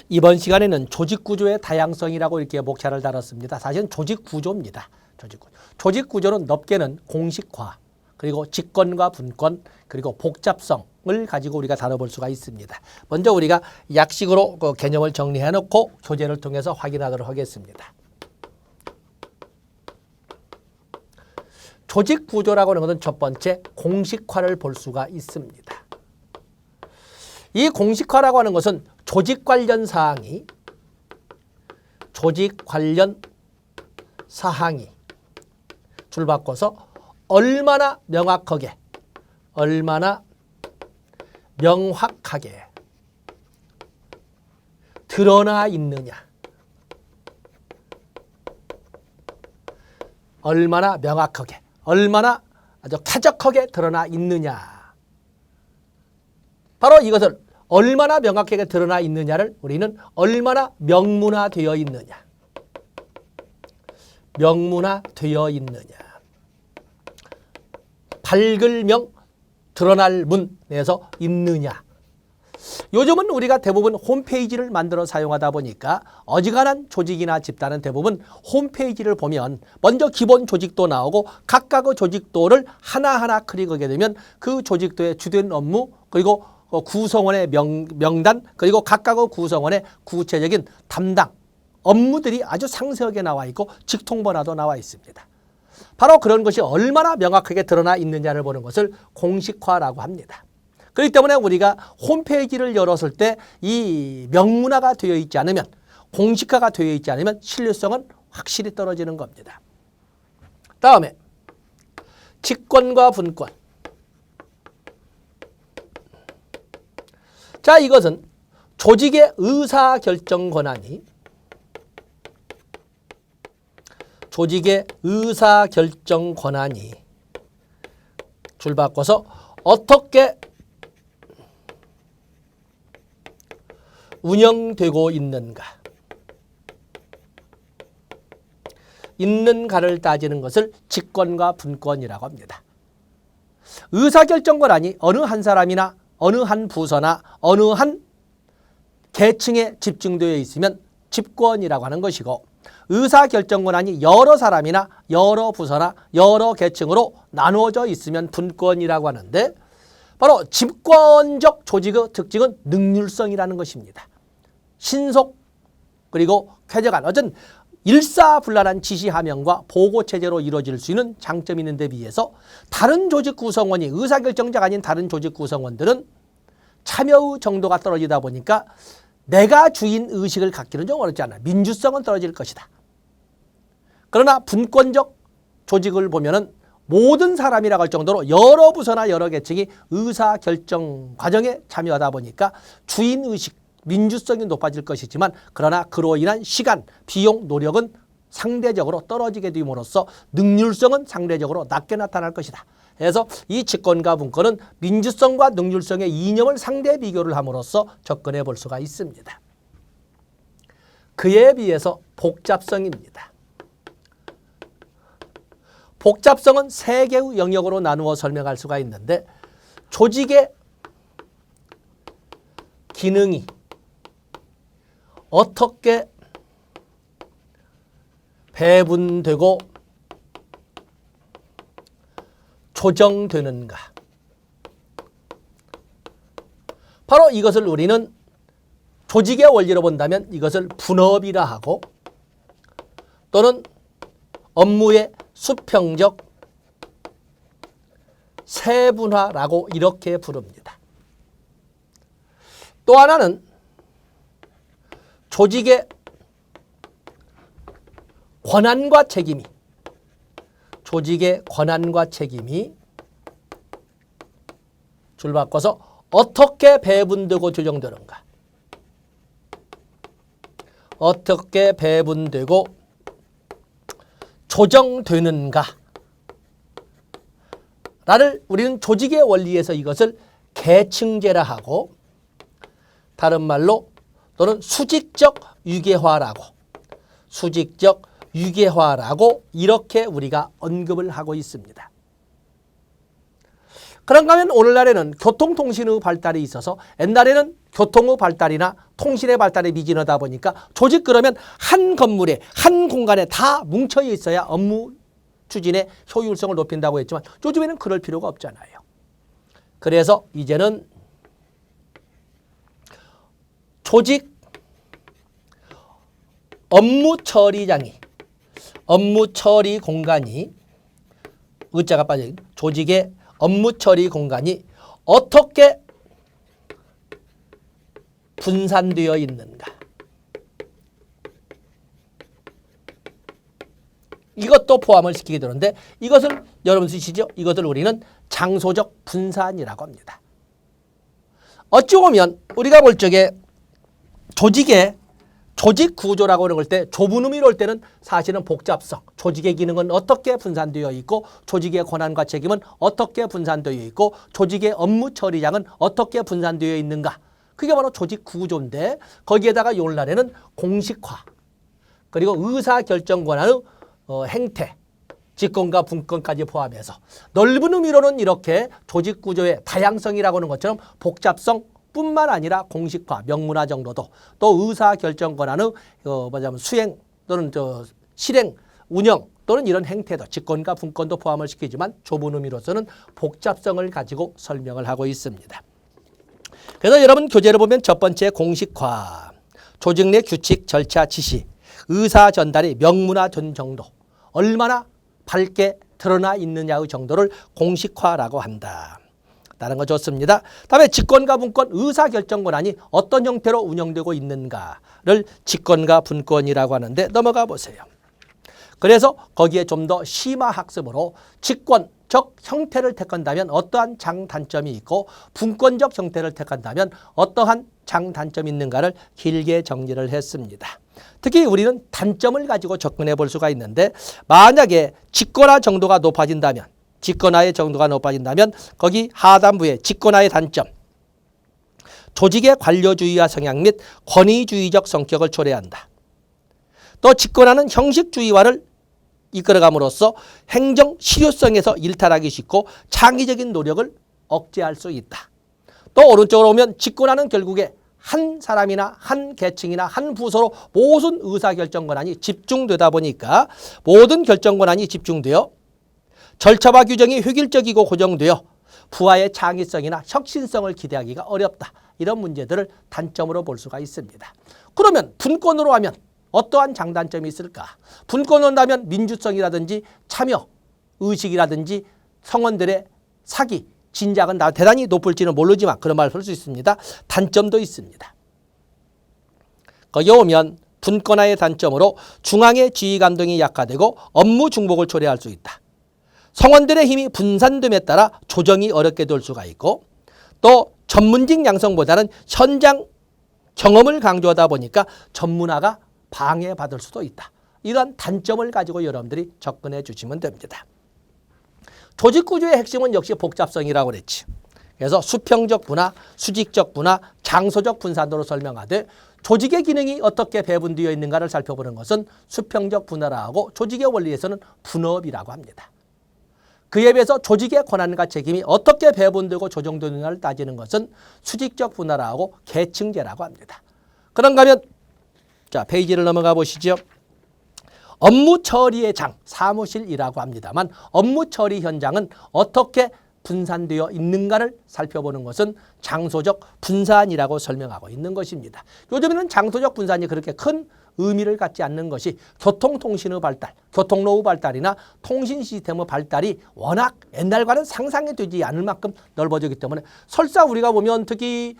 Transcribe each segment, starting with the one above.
이번 시간에는 조직구조의 다양성이라고 이렇게 목차를 달았습니다. 사실은 조직구조입니다. 조직구조는 넓게는 공식화, 그리고 직권과 분권, 그리고 복잡성을 가지고 우리가 다뤄볼 수가 있습니다. 먼저 우리가 약식으로 그 개념을 정리해 놓고 교재를 통해서 확인하도록 하겠습니다. 조직구조라고 하는 것은 첫 번째 공식화를 볼 수가 있습니다. 이 공식화라고 하는 것은 조직 관련 사항이 줄 바꿔서 얼마나 명확하게, 얼마나 명확하게 드러나 있느냐, 얼마나 명확하게, 얼마나 아주 쾌적하게 드러나 있느냐. 바로 이것을 얼마나 명확하게 드러나 있느냐를 우리는 얼마나 명문화되어 있느냐, 명문화되어 있느냐, 밝을 명 드러날 문에서 있느냐. 요즘은 우리가 대부분 홈페이지를 만들어 사용하다 보니까 어지간한 조직이나 집단은 대부분 홈페이지를 보면 먼저 기본 조직도 나오고 각각의 조직도를 하나하나 클릭하게 되면 그 조직도의 주된 업무, 그리고 구성원의 명단, 그리고 각각의 구성원의 구체적인 담당 업무들이 아주 상세하게 나와 있고 직통번호도 나와 있습니다. 바로 그런 것이 얼마나 명확하게 드러나 있느냐를 보는 것을 공식화라고 합니다. 그렇기 때문에 우리가 홈페이지를 열었을 때 이 명문화가 되어 있지 않으면, 공식화가 되어 있지 않으면 신뢰성은 확실히 떨어지는 겁니다. 다음에 직권과 분권. 자, 이것은 조직의 의사결정 권한이 줄 바꿔서 어떻게 운영되고 있는가를 따지는 것을 직권과 분권이라고 합니다. 의사결정 권한이 어느 한 사람이나 어느 한 부서나 어느 한 계층에 집중되어 있으면 집권이라고 하는 것이고, 의사결정 권한이 여러 사람이나 여러 부서나 여러 계층으로 나누어져 있으면 분권이라고 하는데, 바로 집권적 조직의 특징은 능률성이라는 것입니다. 신속 그리고 쾌적한, 어떤 일사불란한 지시하명과 보고체제로 이루어질 수 있는 장점이 있는 데 비해서 다른 조직 구성원이, 의사결정자가 아닌 다른 조직 구성원들은 참여의 정도가 떨어지다 보니까 내가 주인 의식을 갖기는 좀 어렵지 않아. 민주성은 떨어질 것이다. 그러나 분권적 조직을 보면은 모든 사람이라고 할 정도로 여러 부서나 여러 계층이 의사결정 과정에 참여하다 보니까 주인 의식, 민주성이 높아질 것이지만, 그러나 그로 인한 시간, 비용, 노력은 상대적으로 떨어지게 됨으로써 능률성은 상대적으로 낮게 나타날 것이다. 그래서 이 직권과 분권은 민주성과 능률성의 이념을 상대 비교를 함으로써 접근해 볼 수가 있습니다. 그에 비해서 복잡성입니다. 복잡성은 세 개의 영역으로 나누어 설명할 수가 있는데, 조직의 기능이 어떻게 배분되고 조정되는가. 바로 이것을 우리는 조직의 원리로 본다면 이것을 분업이라 하고, 또는 업무의 수평적 세분화라고 이렇게 부릅니다. 또 하나는 조직의 권한과 책임이 줄 바꿔서 어떻게 배분되고 조정되는가, 어떻게 배분되고 조정되는가 라를 우리는 조직의 원리에서 이것을 계층제라 하고, 다른 말로 또는 수직적 유계화라고 이렇게 우리가 언급을 하고 있습니다. 그런가 하면 오늘날에는 교통통신의 발달이 있어서 옛날에는 교통의 발달이나 통신의 발달에 미진하다 보니까 조직 그러면 한 건물에 한 공간에 다 뭉쳐 있어야 업무 추진의 효율성을 높인다고 했지만 요즘에는 그럴 필요가 없잖아요. 그래서 이제는 조직 업무 처리장이 업무 처리 공간이 의자가 빠진 조직의 업무 처리 공간이 어떻게 분산되어 있는가. 이것도 포함을 시키게 되는데 이것을 여러분 쓰시죠? 이것을 우리는 장소적 분산이라고 합니다. 어찌 보면 우리가 볼 적에 조직의 조직 구조라고 하는 걸 때 좁은 의미로 올 때는 사실은 복잡성, 조직의 기능은 어떻게 분산되어 있고 조직의 권한과 책임은 어떻게 분산되어 있고 조직의 업무 처리량은 어떻게 분산되어 있는가. 그게 바로 조직 구조인데 거기에다가 오늘날에는 공식화 그리고 의사결정 권한의 행태, 직권과 분권까지 포함해서 넓은 의미로는 이렇게 조직 구조의 다양성이라고 하는 것처럼 복잡성 뿐만 아니라 공식화, 명문화 정도도 또 의사결정 권한의 수행 또는 실행, 운영 또는 이런 행태도 직권과 분권도 포함을 시키지만 좁은 의미로서는 복잡성을 가지고 설명을 하고 있습니다. 그래서 여러분 교재를 보면 첫 번째 공식화, 조직 내 규칙, 절차, 지시, 의사 전달이 명문화된 정도, 얼마나 밝게 드러나 있느냐의 정도를 공식화라고 한다. 다른 거 좋습니다. 다음에 직권과 분권, 의사결정 권한이 어떤 형태로 운영되고 있는가를 직권과 분권이라고 하는데 넘어가 보세요. 그래서 거기에 좀 더 심화 학습으로 직권적 형태를 택한다면 어떠한 장단점이 있고 분권적 형태를 택한다면 어떠한 장단점이 있는가를 길게 정리를 했습니다. 특히 우리는 단점을 가지고 접근해 볼 수가 있는데 만약에 직권화 정도가 높아진다면 직권화의 정도가 높아진다면 거기 하단부에 직권화의 단점, 조직의 관료주의와 성향 및 권위주의적 성격을 초래한다. 또 직권화는 형식주의화를 이끌어감으로써 행정 실효성에서 일탈하기 쉽고 창의적인 노력을 억제할 수 있다. 또 오른쪽으로 오면 직권화는 결국에 한 사람이나 한 계층이나 한 부서로 모든 의사결정 권한이 집중되다 보니까 모든 결정 권한이 집중되어 절차와 규정이 획일적이고 고정되어 부하의 창의성이나 혁신성을 기대하기가 어렵다. 이런 문제들을 단점으로 볼 수가 있습니다. 그러면 분권으로 하면 어떠한 장단점이 있을까? 분권으로 한다면 민주성이라든지 참여, 의식이라든지 성원들의 사기, 진작은 대단히 높을지는 모르지만 그런 말을 할 수 있습니다. 단점도 있습니다. 거기 오면 분권화의 단점으로 중앙의 지휘 감독이 약화되고 업무 중복을 초래할 수 있다. 성원들의 힘이 분산됨에 따라 조정이 어렵게 될 수가 있고 또 전문직 양성보다는 현장 경험을 강조하다 보니까 전문화가 방해받을 수도 있다. 이러한 단점을 가지고 여러분들이 접근해 주시면 됩니다. 조직구조의 핵심은 역시 복잡성이라고 그랬지. 그래서 수평적 분화, 수직적 분화, 장소적 분산도로 설명하되 조직의 기능이 어떻게 배분되어 있는가를 살펴보는 것은 수평적 분화라 하고 조직의 원리에서는 분업이라고 합니다. 그에 비해서 조직의 권한과 책임이 어떻게 배분되고 조정되느냐를 따지는 것은 수직적 분화라 하고 계층제라고 합니다. 그런가 하면 자 페이지를 넘어가 보시죠. 업무 처리의 장, 사무실이라고 합니다만 업무 처리 현장은 어떻게 분산되어 있는가를 살펴보는 것은 장소적 분산이라고 설명하고 있는 것입니다. 요즘에는 장소적 분산이 그렇게 큰 의미를 갖지 않는 것이 교통통신의 발달, 교통로의 발달이나 통신 시스템의 발달이 워낙 옛날과는 상상이 되지 않을 만큼 넓어지기 때문에 설사 우리가 보면 특히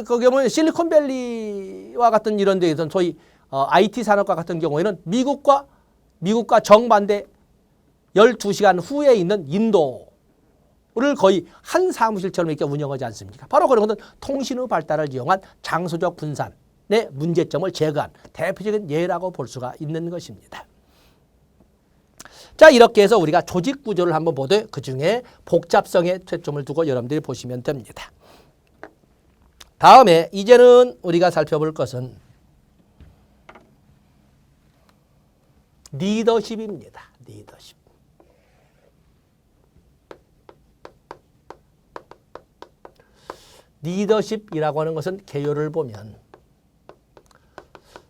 거기 보면 실리콘밸리와 같은 이런 데에서는 소위 IT 산업과 같은 경우에는 미국과 정반대 12시간 후에 있는 인도를 거의 한 사무실처럼 이렇게 운영하지 않습니까? 바로 그런 것은 통신의 발달을 이용한 장소적 분산의 문제점을 제거한 대표적인 예라고 볼 수가 있는 것입니다. 자, 이렇게 해서 우리가 조직 구조를 한번 보되 그중에 복잡성에 초점을 두고 여러분들이 보시면 됩니다. 다음에 이제는 우리가 살펴볼 것은 리더십입니다. 리더십. 리더십이라고 하는 것은 개요를 보면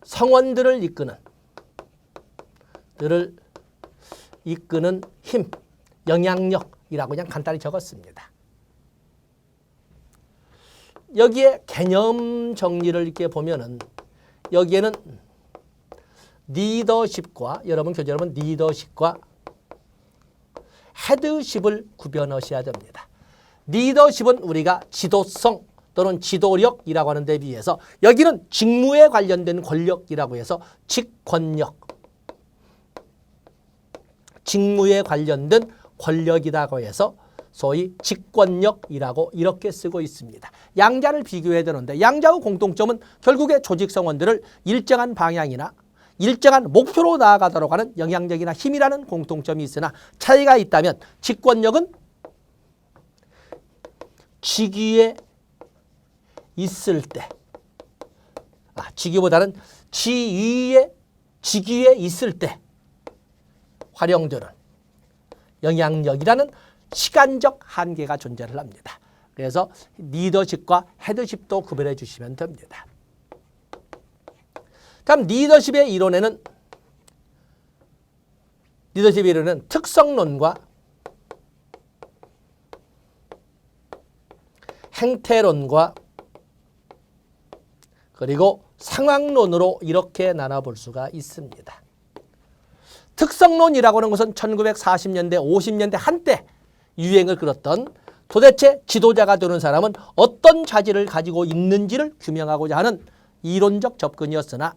성원들을 이끄는 힘, 영향력이라고 그냥 간단히 적었습니다. 여기에 개념 정리를 이렇게 보면은 여기에는 리더십과 여러분 교재 여러분 리더십과 헤드십을 구별하셔야 됩니다. 리더십은 우리가 지도성 또는 지도력이라고 하는 데 비해서 여기는 직무에 관련된 권력이라고 해서 직권력, 직무에 관련된 권력이라고 해서 소위 직권력이라고 이렇게 쓰고 있습니다. 양자를 비교해야 되는데 양자의 공통점은 결국에 조직성원들을 일정한 방향이나 일정한 목표로 나아가도록 하는 영향력이나 힘이라는 공통점이 있으나 차이가 있다면 직권력은 직위에 있을 때, 직위보다는 직위에 있을 때 활용되는 영향력이라는 시간적 한계가 존재를 합니다. 그래서 리더십과 헤드십도 구별해 주시면 됩니다. 다음 리더십의 이론에는 특성론과 행태론과 그리고 상황론으로 이렇게 나눠볼 수가 있습니다. 특성론이라고 하는 것은 1940년대, 50년대 한때 유행을 끌었던 도대체 지도자가 되는 사람은 어떤 자질을 가지고 있는지를 규명하고자 하는 이론적 접근이었으나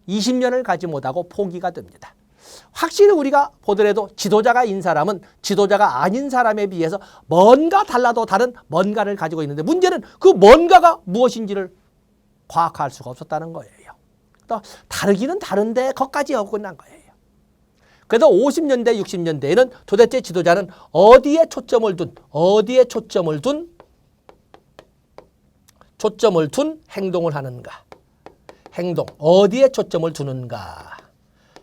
20년을 가지 못하고 포기가 됩니다. 확실히 우리가 보더라도 지도자가인 사람은 지도자가 아닌 사람에 비해서 뭔가 달라도 다른 뭔가를 가지고 있는데 문제는 그 뭔가가 무엇인지를 과학화할 수가 없었다는 거예요. 또 다르기는 다른데 거기까지 하고 끝난 거예요. 그래서 50년대, 60년대에는 도대체 지도자는 어디에 초점을 둔 행동을 하는가? 행동, 어디에 초점을 두는가?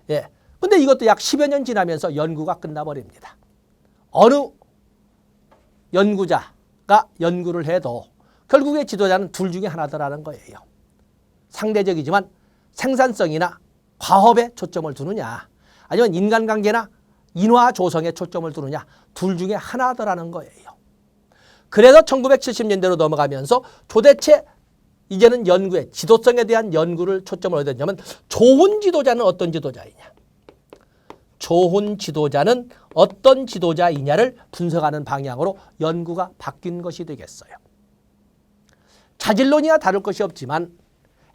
예. 근데 이것도 약 10여 년 지나면서 연구가 끝나버립니다. 어느 연구자가 연구를 해도 결국에 지도자는 둘 중에 하나더라는 거예요. 상대적이지만 생산성이나 과업에 초점을 두느냐 아니면 인간관계나 인화 조성에 초점을 두느냐 둘 중에 하나더라는 거예요. 그래서 1970년대로 넘어가면서 도대체 이제는 연구에 지도성에 대한 연구를 초점을 어디에 뒀냐면 좋은 지도자는 어떤 지도자이냐. 좋은 지도자는 어떤 지도자이냐를 분석하는 방향으로 연구가 바뀐 것이 되겠어요. 자질론이야 다를 것이 없지만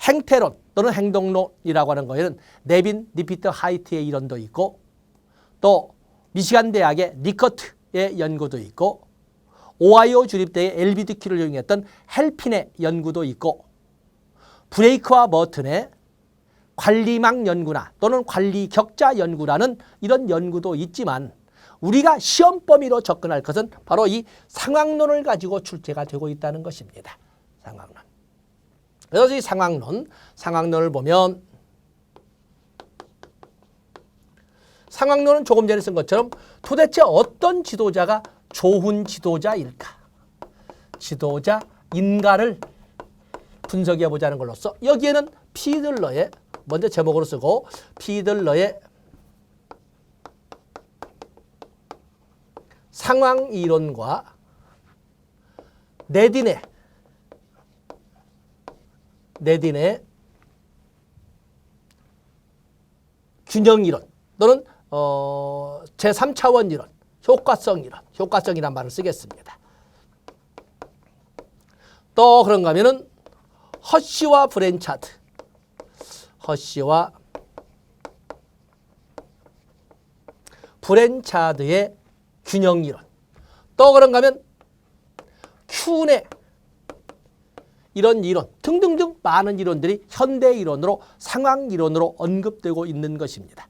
행태론 또는 행동론이라고 하는 거에는 네빈 리피터 하이트의 이론도 있고 또 미시간 대학의 리커트의 연구도 있고 오하이오 주립대의 LBDQ를 이용했던 헬핀의 연구도 있고 브레이크와 머튼의 관리망 연구나 또는 관리 격자 연구라는 이런 연구도 있지만 우리가 시험 범위로 접근할 것은 바로 이 상황론을 가지고 출제가 되고 있다는 것입니다. 상황론. 그래서 이 상황론을 보면 상황론은 조금 전에 쓴 것처럼 도대체 어떤 지도자가 좋은 지도자일까? 지도자인가를 분석해 보자는 걸로써 여기에는 피들러의 먼저 제목으로 쓰고 피들러의 상황이론과 네딘의 균형이론 또는 제3차원 이론, 효과성이란 말을 쓰겠습니다. 또 그런가 하면은 허쉬와 브랜차드의 균형이론. 또 그런가 하면 큐네 이런 이론 등등등 많은 이론들이 현대 이론으로 상황 이론으로 언급되고 있는 것입니다.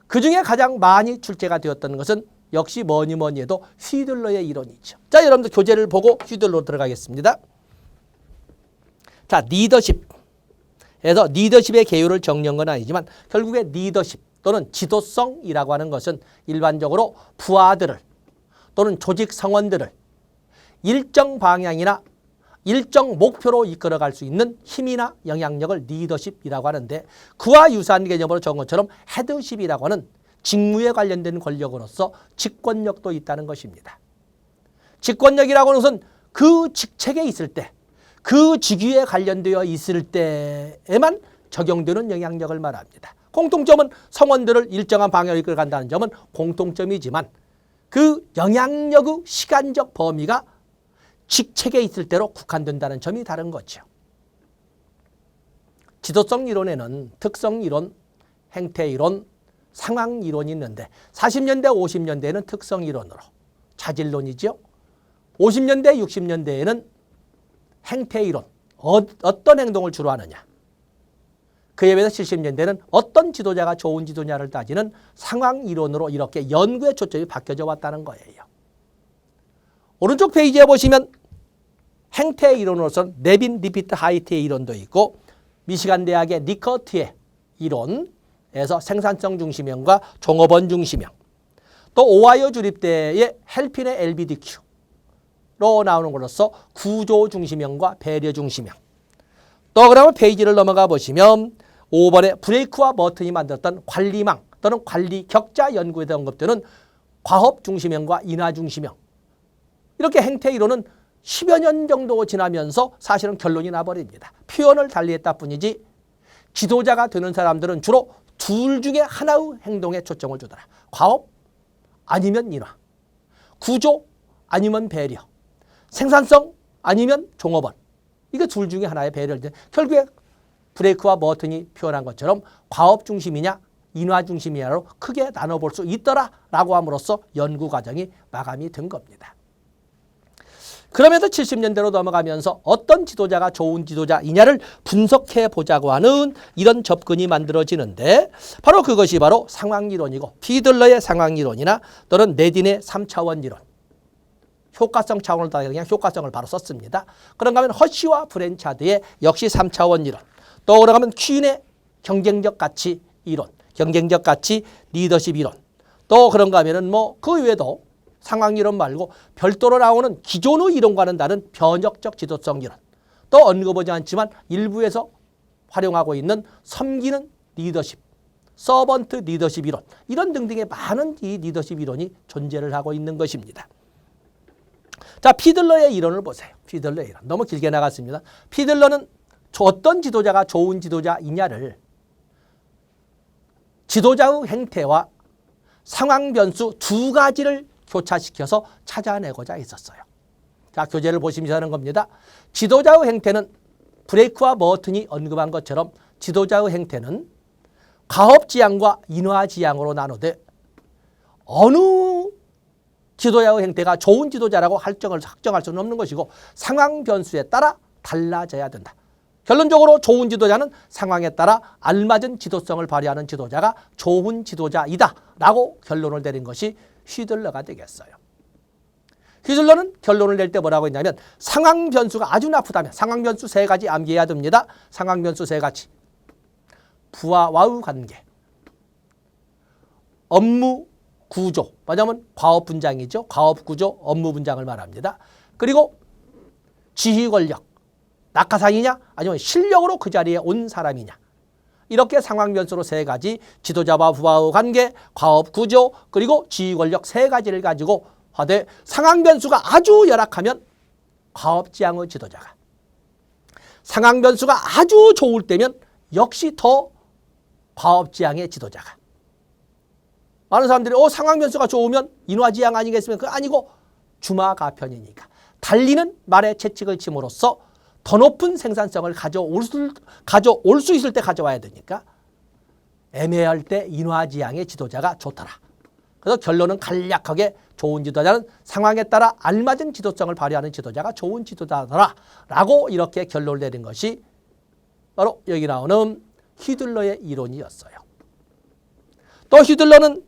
그중에 가장 많이 출제가 되었던 것은 역시 뭐니 해도 휘들러의 이론이죠. 자, 여러분들 교재를 보고 휘들러로 들어가겠습니다. 자, 리더십에서 리더십의 개요를 정리한 건 아니지만 결국에 리더십 또는 지도성이라고 하는 것은 일반적으로 부하들을 또는 조직 성원들을 일정 방향이나 일정 목표로 이끌어갈 수 있는 힘이나 영향력을 리더십이라고 하는데 그와 유사한 개념으로 적은 것처럼 헤드십이라고 하는 직무에 관련된 권력으로서 직권력도 있다는 것입니다. 직권력이라고 하는 것은 그 직책에 있을 때, 그 직위에 관련되어 있을 때에만 적용되는 영향력을 말합니다. 공통점은 성원들을 일정한 방향으로 이끌어간다는 점은 공통점이지만 그 영향력의 시간적 범위가 직책에 있을 때로 국한된다는 점이 다른 거죠. 지도성 이론에는 특성 이론, 행태 이론, 상황 이론이 있는데 40년대, 50년대에는 특성 이론으로 자질론이죠. 50년대, 60년대에는 행태 이론, 어떤 행동을 주로 하느냐. 그에 비해서 70년대는 어떤 지도자가 좋은 지도자를 따지는 상황 이론으로 이렇게 연구의 초점이 바뀌어져 왔다는 거예요. 오른쪽 페이지에 보시면 행태 이론으로서는 네빈 리피트 하이트의 이론도 있고 미시간 대학의 리커트의 이론에서 생산성 중심형과 종업원 중심형, 또 오하이오 주립대의 헬핀의 LBDQ로 나오는 것으로서 구조 중심형과 배려 중심형. 또 그러면 페이지를 넘어가 보시면 5번에 브레이크와 머튼이 만들었던 관리망 또는 관리 격자 연구에서 언급되는 과업 중심형과 인화 중심형. 이렇게 행태 이론은 10여 년 정도 지나면서 사실은 결론이 나버립니다. 표현을 달리했다 뿐이지 지도자가 되는 사람들은 주로 둘 중에 하나의 행동에 초점을 주더라. 과업 아니면 인화, 구조 아니면 배려, 생산성 아니면 종업원. 이게 둘 중에 하나의 배려인데 결국에 브레이크와 머튼이 표현한 것처럼 과업 중심이냐 인화 중심이냐로 크게 나눠볼 수 있더라라고 함으로써 연구 과정이 마감이 된 겁니다. 그러면서 70년대로 넘어가면서 어떤 지도자가 좋은 지도자이냐를 분석해 보자고 하는 이런 접근이 만들어지는데 바로 그것이 바로 상황이론이고 피들러의 상황이론이나 또는 네딘의 3차원 이론. 효과성 차원을 따라 그냥 효과성을 바로 썼습니다. 그런가 하면 허쉬와 브랜차드의 역시 3차원 이론. 또 그런가 하면 퀸의 경쟁적 가치 이론, 경쟁적 가치 리더십 이론. 또 그런가 하면은 그 외에도 상황 이론 말고 별도로 나오는 기존의 이론과는 다른 변혁적 지도성 이론. 또 언급하지 않지만 일부에서 활용하고 있는 섬기는 리더십, 서번트 리더십 이론. 이런 등등의 많은 이 리더십 이론이 존재를 하고 있는 것입니다. 자, 피들러의 이론을 보세요. 피들러의 이론. 너무 길게 나갔습니다. 피들러는 어떤 지도자가 좋은 지도자이냐를 지도자의 행태와 상황 변수 두 가지를 교차시켜서 찾아내고자 했었어요. 자, 교재를 보시면서 하는 겁니다. 지도자의 행태는 브레이크와 머튼이 언급한 것처럼 지도자의 행태는 가업지향과 인화지향으로 나누되 어느 지도자의 행태가 좋은 지도자라고 확정할 수는 없는 것이고 상황 변수에 따라 달라져야 된다. 결론적으로 좋은 지도자는 상황에 따라 알맞은 지도성을 발휘하는 지도자가 좋은 지도자이다 라고 결론을 내린 것이 휘들러가 되겠어요. 휘들러는 결론을 낼 때 뭐라고 했냐면 상황 변수가 아주 나쁘다면 상황 변수 세 가지 암기해야 됩니다. 상황 변수 세 가지. 부하와의 관계, 업무 구조, 뭐냐면 과업 분장이죠. 과업 구조, 업무 분장을 말합니다. 그리고 지휘 권력, 낙하산이냐 아니면 실력으로 그 자리에 온 사람이냐. 이렇게 상황 변수로 세 가지, 지도자와 부하의 관계, 과업 구조, 그리고 지휘 권력 세 가지를 가지고 하되 상황 변수가 아주 열악하면 과업지향의 지도자가, 상황 변수가 아주 좋을 때면 역시 더 과업지향의 지도자가. 많은 사람들이 상황 변수가 좋으면 인화지향 아니겠습니까? 그거 아니고 주마가편이니까 달리는 말의 채찍을 침으로써 더 높은 생산성을 가져올 수 있을 때 가져와야 되니까 애매할 때 인화지향의 지도자가 좋더라. 그래서 결론은 간략하게 좋은 지도자는 상황에 따라 알맞은 지도성을 발휘하는 지도자가 좋은 지도자더라 라고 이렇게 결론을 내린 것이 바로 여기 나오는 휘들러의 이론이었어요. 또 휘들러는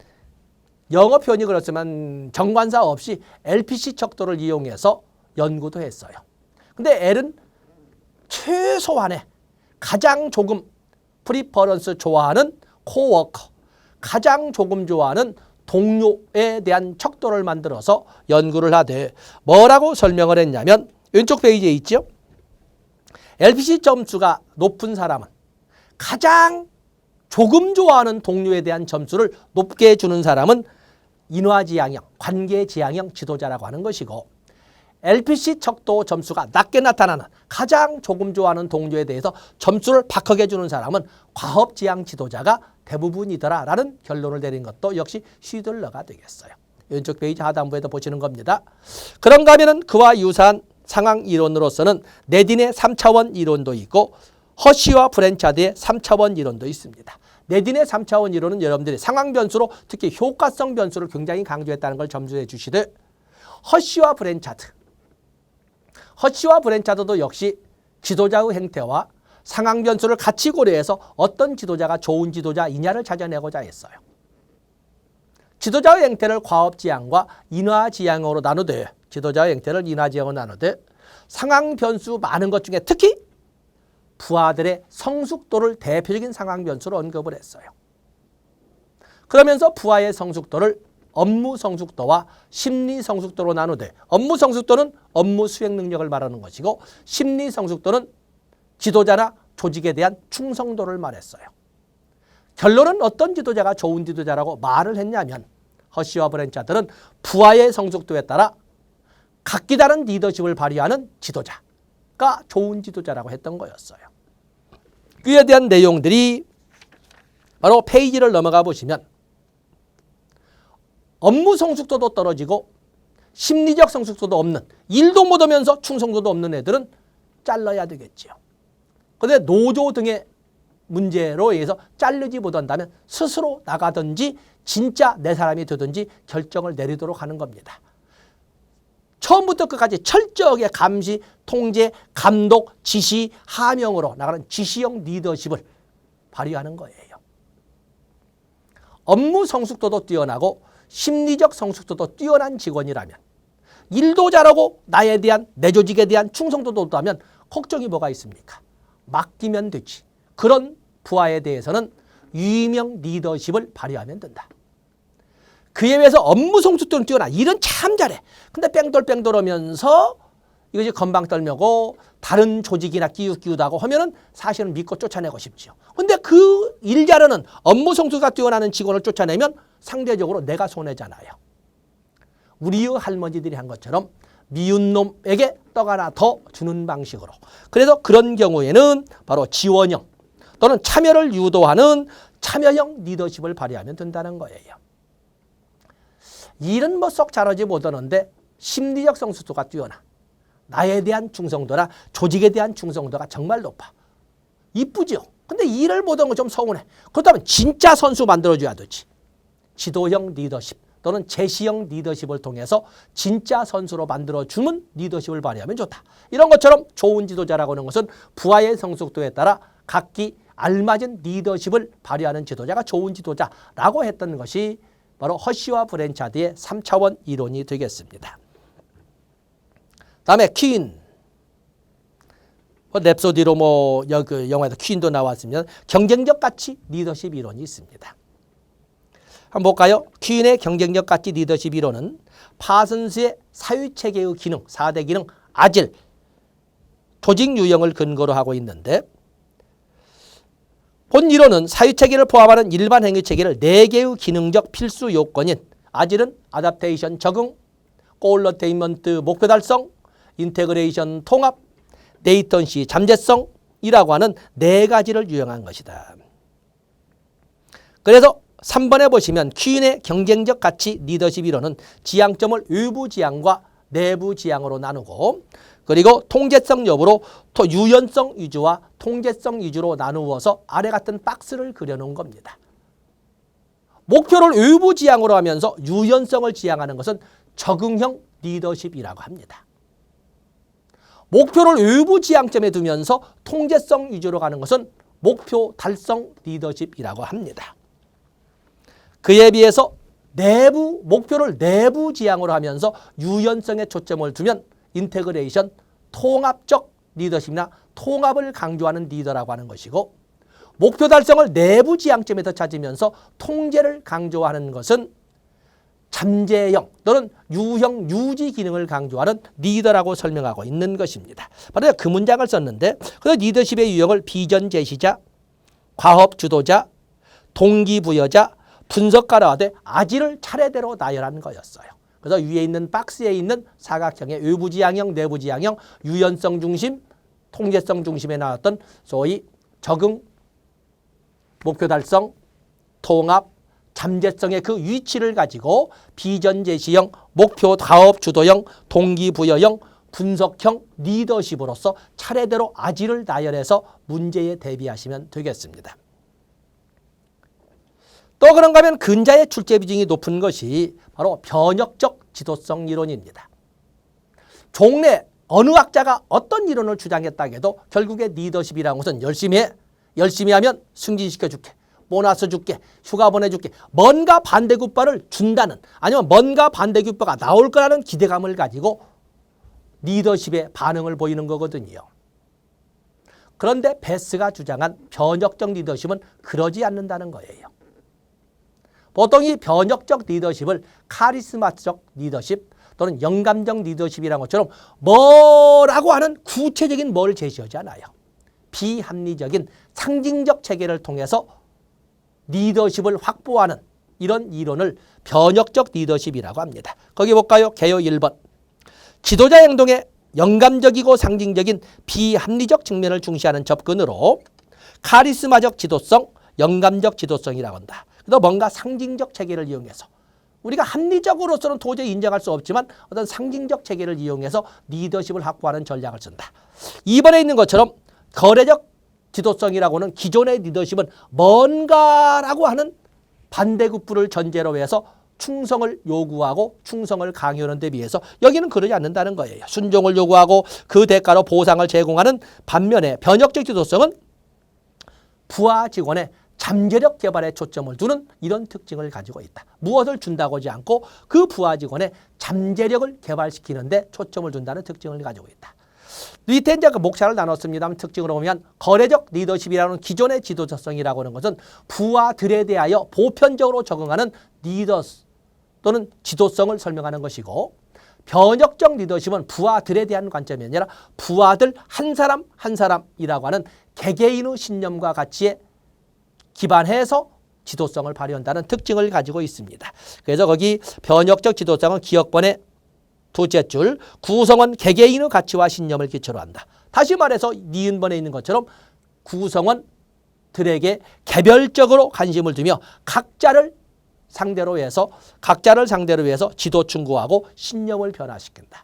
영어 표현이 그렇지만 정관사 없이 LPC 척도를 이용해서 연구도 했어요. 근데 L은 최소한의 가장 조금 프리퍼런스 좋아하는 코워커, 가장 조금 좋아하는 동료에 대한 척도를 만들어서 연구를 하되 뭐라고 설명을 했냐면 왼쪽 페이지에 있죠. LPC 점수가 높은 사람은 가장 조금 좋아하는 동료에 대한 점수를 높게 주는 사람은 인화지향형, 관계지향형 지도자라고 하는 것이고, LPC 척도 점수가 낮게 나타나는 가장 조금 좋아하는 동료에 대해서 점수를 박하게 주는 사람은 과업지향 지도자가 대부분이더라라는 결론을 내린 것도 역시 슈들러가 되겠어요. 왼쪽 페이지 하단부에도 보시는 겁니다. 그런가 하면은 그와 유사한 상황 이론으로서는 네딘의 3차원 이론도 있고 허쉬와 브랜차드의 3차원 이론도 있습니다. 네딘의 3차원 이론은 여러분들이 상황 변수로 특히 효과성 변수를 굉장히 강조했다는 걸 점수해 주시되, 허쉬와 브랜차드도 역시 지도자의 행태와 상황 변수를 같이 고려해서 어떤 지도자가 좋은 지도자이냐를 찾아내고자 했어요. 지도자의 행태를 과업지향과 인화지향으로 나누되, 상황 변수 많은 것 중에 특히 부하들의 성숙도를 대표적인 상황 변수로 언급을 했어요. 그러면서 부하의 성숙도를 업무 성숙도와 심리 성숙도로 나누되, 업무 성숙도는 업무 수행 능력을 말하는 것이고, 심리 성숙도는 지도자나 조직에 대한 충성도를 말했어요. 결론은 어떤 지도자가 좋은 지도자라고 말을 했냐면, 허쉬와 브랜차드는 부하의 성숙도에 따라 각기 다른 리더십을 발휘하는 지도자가 좋은 지도자라고 했던 거였어요. 이에 대한 내용들이 바로 페이지를 넘어가 보시면, 업무 성숙도도 떨어지고 심리적 성숙도도 없는, 일도 못하면서 충성도도 없는 애들은 잘라야 되겠지요. 그런데 노조 등의 문제로 의해서 자르지 못한다면 스스로 나가든지 진짜 내 사람이 되든지 결정을 내리도록 하는 겁니다. 처음부터 끝까지 철저하게 감시, 통제, 감독, 지시, 하명으로 나가는 지시형 리더십을 발휘하는 거예요. 업무 성숙도도 뛰어나고 심리적 성숙도도 뛰어난 직원이라면, 일도 잘하고 나에 대한, 내 조직에 대한 충성도도 없다면 걱정이 뭐가 있습니까? 맡기면 되지. 그런 부하에 대해서는 유의명 리더십을 발휘하면 된다. 그에 비해서 업무 성숙도는 뛰어나. 일은 참 잘해. 근데 뺑돌뺑돌 하면서 이것이 건방 떨며고 다른 조직이나 끼우다고 하면은 사실은 믿고 쫓아내고 싶지요. 근데 그 일 잘하는 업무 성숙도가 뛰어나는 직원을 쫓아내면 상대적으로 내가 손해잖아요. 우리의 할머니들이 한 것처럼 미운 놈에게 떡 하나 더 주는 방식으로. 그래서 그런 경우에는 바로 지원형 또는 참여를 유도하는 참여형 리더십을 발휘하면 된다는 거예요. 일은 뭐 썩 잘하지 못하는데 심리적 성숙도가 뛰어나. 나에 대한 충성도나 조직에 대한 충성도가 정말 높아. 이쁘죠? 근데 일을 못한 거 좀 서운해. 그렇다면 진짜 선수 만들어줘야 되지. 지도형 리더십 또는 제시형 리더십을 통해서 진짜 선수로 만들어주는 리더십을 발휘하면 좋다. 이런 것처럼 좋은 지도자라고 하는 것은 부하의 성숙도에 따라 각기 알맞은 리더십을 발휘하는 지도자가 좋은 지도자라고 했던 것이 바로 허쉬와 브랜차드의 3차원 이론이 되겠습니다. 다음에 퀸. 랩소디로 그 영화에서 퀸도 나왔으면 경쟁적 가치 리더십 이론이 있습니다. 한번 볼까요? 퀸의 경쟁적 가치 리더십 이론은 파슨스의 사유체계의 기능, 4대 기능, 아질, 조직 유형을 근거로 하고 있는데, 본 이론은 사유체계를 포함하는 일반 행위체계를 4개의 기능적 필수 요건인 아질은 아답테이션 적응, 골어테인먼트 목표 달성, 인테그레이션 통합, 레이턴시 잠재성이라고 하는 4가지를 유형한 것이다. 그래서 3번에 보시면 퀸의 경쟁적 가치 리더십 이론은 지향점을 외부 지향과 내부 지향으로 나누고, 그리고 통제성 여부로 유연성 위주와 통제성 위주로 나누어서 아래 같은 박스를 그려놓은 겁니다. 목표를 외부 지향으로 하면서 유연성을 지향하는 것은 적응형 리더십이라고 합니다. 목표를 외부 지향점에 두면서 통제성 위주로 가는 것은 목표 달성 리더십이라고 합니다. 그에 비해서 목표를 내부 지향으로 하면서 유연성에 초점을 두면 인테그레이션, 통합적 리더십이나 통합을 강조하는 리더라고 하는 것이고, 목표 달성을 내부 지향점에서 찾으면서 통제를 강조하는 것은 잠재형 또는 유형 유지 기능을 강조하는 리더라고 설명하고 있는 것입니다. 바로 그 문장을 썼는데 그래서 리더십의 유형을 비전 제시자, 과업 주도자, 동기부여자, 분석가라 하되 아지를 차례대로 나열한 거였어요. 그래서 위에 있는 박스에 있는 사각형의 외부지향형, 내부지향형, 유연성 중심, 통제성 중심에 나왔던 소위 적응, 목표 달성, 통합, 잠재성의 그 위치를 가지고 비전 제시형, 목표 가업 주도형, 동기부여형, 분석형, 리더십으로서 차례대로 아지를 나열해서 문제에 대비하시면 되겠습니다. 또 그런가 하면 근자의 출제 비중이 높은 것이 바로 변혁적 지도성 이론입니다. 종래 어느 학자가 어떤 이론을 주장했다 해도 결국에 리더십이라는 것은 열심히 하면 승진시켜줄게, 보너스 줄게, 휴가 보내줄게, 뭔가 반대급발을 준다는 아니면 뭔가 반대급발가 나올 거라는 기대감을 가지고 리더십의 반응을 보이는 거거든요. 그런데 베스가 주장한 변혁적 리더십은 그러지 않는다는 거예요. 보통 이 변혁적 리더십을 카리스마적 리더십 또는 영감적 리더십이라는 것처럼 뭐라고 하는 구체적인 뭘 제시하지 않아요. 비합리적인 상징적 체계를 통해서 리더십을 확보하는 이런 이론을 변혁적 리더십이라고 합니다. 거기 볼까요? 개요 1번. 지도자 행동에 영감적이고 상징적인 비합리적 측면을 중시하는 접근으로 카리스마적 지도성, 영감적 지도성이라고 한다. 그래서 뭔가 상징적 체계를 이용해서 우리가 합리적으로서는 도저히 인정할 수 없지만 어떤 상징적 체계를 이용해서 리더십을 확보하는 전략을 쓴다. 2번에 있는 것처럼 거래적 지도성이라고는 기존의 리더십은 뭔가라고 하는 반대급부를 전제로 해서 충성을 요구하고 충성을 강요하는 데 비해서 여기는 그러지 않는다는 거예요. 순종을 요구하고 그 대가로 보상을 제공하는 반면에 변혁적 지도성은 부하 직원의 잠재력 개발에 초점을 두는 이런 특징을 가지고 있다. 무엇을 준다고 하지 않고 그 부하 직원의 잠재력을 개발시키는 데 초점을 둔다는 특징을 가지고 있다. 밑에 이제 그 목차를 나눴습니다만 특징으로 보면 거래적 리더십이라는 기존의 지도자성이라고 하는 것은 부하들에 대하여 보편적으로 적응하는 리더 또는 지도성을 설명하는 것이고 변혁적 리더십은 부하들에 대한 관점이 아니라 부하들 한 사람 한 사람이라고 하는 개개인의 신념과 가치에 기반해서 지도성을 발휘한다는 특징을 가지고 있습니다. 그래서 거기 변혁적 지도성은 기억번의 둘째 줄 구성원 개개인의 가치와 신념을 기초로 한다. 다시 말해서 니은번에 있는 것처럼 구성원들에게 개별적으로 관심을 두며 각자를 상대로 해서 지도 충고하고 신념을 변화시킨다.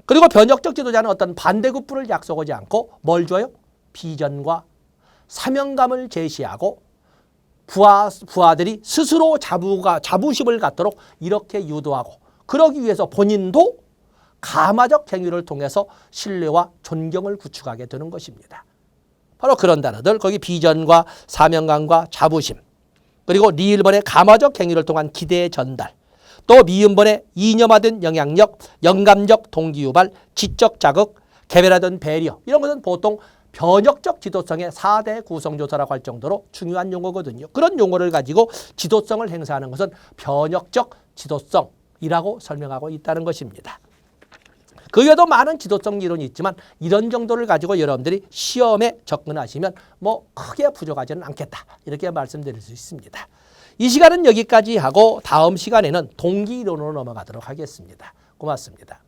그리고 변혁적 지도자는 어떤 반대급부를 약속하지 않고 뭘 줘요? 비전과 사명감을 제시하고 부하들이 스스로 자부심을 갖도록 이렇게 유도하고 그러기 위해서 본인도 가마적 행위를 통해서 신뢰와 존경을 구축하게 되는 것입니다. 바로 그런 단어들 거기 비전과 사명감과 자부심 그리고 리을번의 가마적 행위를 통한 기대의 전달 또 미음번의 이념화된 영향력, 영감적 동기유발, 지적 자극, 개별화된 배려 이런 것은 보통 변혁적 지도성의 4대 구성조사라고 할 정도로 중요한 용어거든요. 그런 용어를 가지고 지도성을 행사하는 것은 변혁적 지도성이라고 설명하고 있다는 것입니다. 그 외에도 많은 지도성 이론이 있지만 이런 정도를 가지고 여러분들이 시험에 접근하시면 뭐 크게 부족하지는 않겠다. 이렇게 말씀드릴 수 있습니다. 이 시간은 여기까지 하고 다음 시간에는 동기 이론으로 넘어가도록 하겠습니다. 고맙습니다.